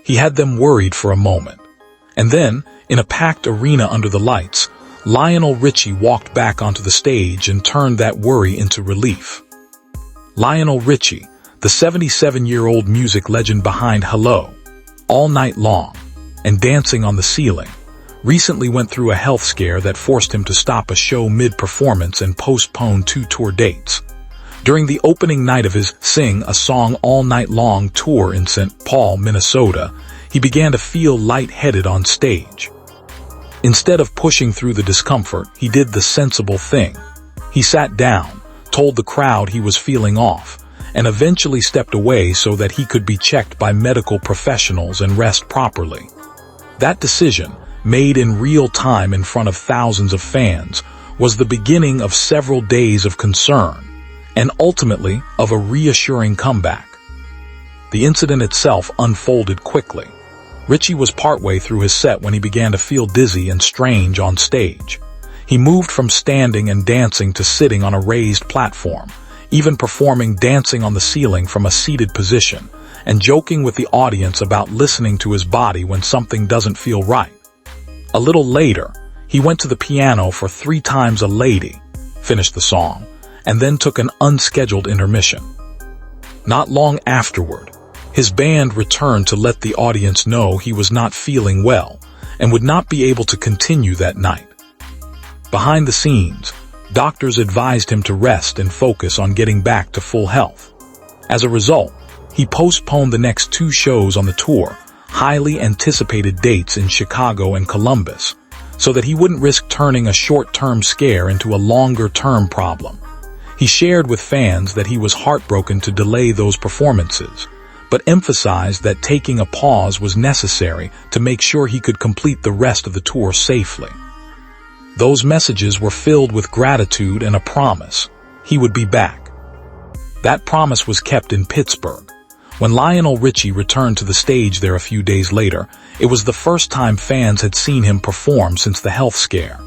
He had them worried for a moment. And then, in a packed arena under the lights, Lionel Richie walked back onto the stage and turned that worry into relief. Lionel Richie, the 77-year-old music legend behind Hello, All Night Long, and Dancing on the Ceiling, recently went through a health scare that forced him to stop a show mid-performance and postpone 2 tour dates. During the opening night of his Sing a Song All Night Long tour in St. Paul, Minnesota, he began to feel lightheaded on stage. Instead of pushing through the discomfort, he did the sensible thing. He sat down, told the crowd he was feeling off, and eventually stepped away so that he could be checked by medical professionals and rest properly. That decision, made in real time in front of thousands of fans, was the beginning of several days of concern, and ultimately of a reassuring comeback. The incident itself unfolded quickly. Richie was partway through his set when he began to feel dizzy and strange on stage. He moved from standing and dancing to sitting on a raised platform, even performing Dancing on the Ceiling from a seated position, and joking with the audience about listening to his body when something doesn't feel right. A little later, he went to the piano for 3 Times a Lady, finished the song, and then took an unscheduled intermission. Not long afterward, his band returned to let the audience know he was not feeling well and would not be able to continue that night. Behind the scenes, doctors advised him to rest and focus on getting back to full health. As a result, he postponed the next 2 shows on the tour, highly anticipated dates in Chicago and Columbus, so that he wouldn't risk turning a short-term scare into a longer-term problem. He shared with fans that he was heartbroken to delay those performances, but emphasized that taking a pause was necessary to make sure he could complete the rest of the tour safely. Those messages were filled with gratitude and a promise he would be back. That promise was kept in Pittsburgh. When Lionel Richie returned to the stage there a few days later, it was the first time fans had seen him perform since the health scare.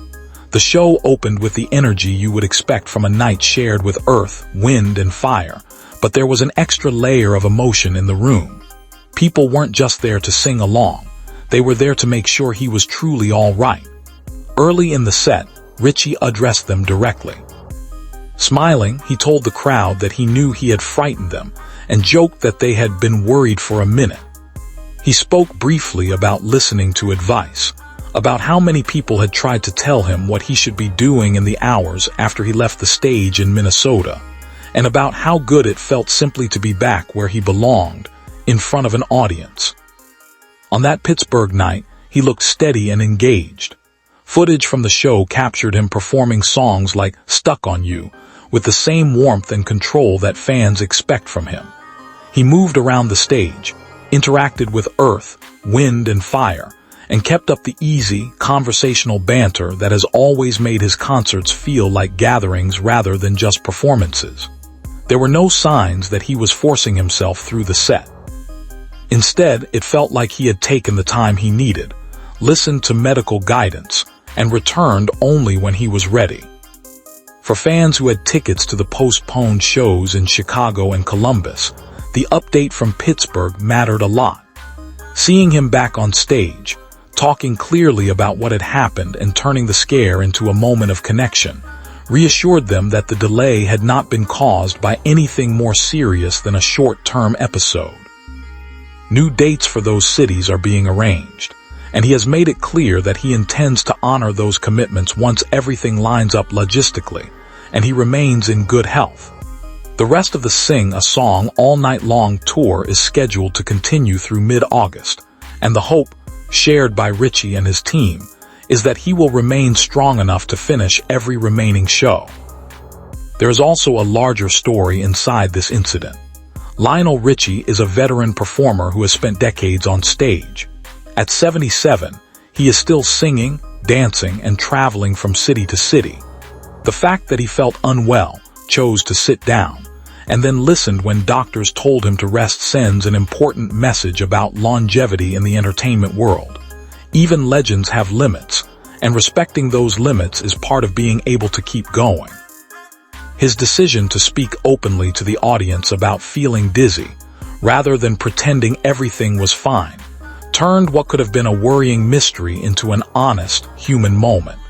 The show opened with the energy you would expect from a night shared with earth, wind, and fire, but there was an extra layer of emotion in the room. People weren't just there to sing along. They were there to make sure he was truly all right. Early in the set, Richie addressed them directly. Smiling, he told the crowd that he knew he had frightened them and joked that they had been worried for a minute. He spoke briefly about listening to advice, about how many people had tried to tell him what he should be doing in the hours after he left the stage in Minnesota, and about how good it felt simply to be back where he belonged, in front of an audience. On that Pittsburgh night, he looked steady and engaged. Footage from the show captured him performing songs like Stuck on You, with the same warmth and control that fans expect from him. He moved around the stage, interacted with earth, wind, and fire, and kept up the easy, conversational banter that has always made his concerts feel like gatherings rather than just performances. There were no signs that he was forcing himself through the set. Instead, it felt like he had taken the time he needed, listened to medical guidance, and returned only when he was ready. For fans who had tickets to the postponed shows in Chicago and Columbus, the update from Pittsburgh mattered a lot. Seeing him back on stage, talking clearly about what had happened and turning the scare into a moment of connection, reassured them that the delay had not been caused by anything more serious than a short-term episode. New dates for those cities are being arranged, and he has made it clear that he intends to honor those commitments once everything lines up logistically, and he remains in good health. The rest of the Sing a Song All Night Long tour is scheduled to continue through mid-August, and the hope, shared by Richie and his team, is that he will remain strong enough to finish every remaining show. There is also a larger story inside this incident. Lionel Richie is a veteran performer who has spent decades on stage. At 77, he is still singing, dancing, and traveling from city to city. The fact that he felt unwell, chose to sit down, and then listened when doctors told him to rest sends an important message about longevity in the entertainment world. Even legends have limits, and respecting those limits is part of being able to keep going. His decision to speak openly to the audience about feeling dizzy, rather than pretending everything was fine, turned what could have been a worrying mystery into an honest, human moment.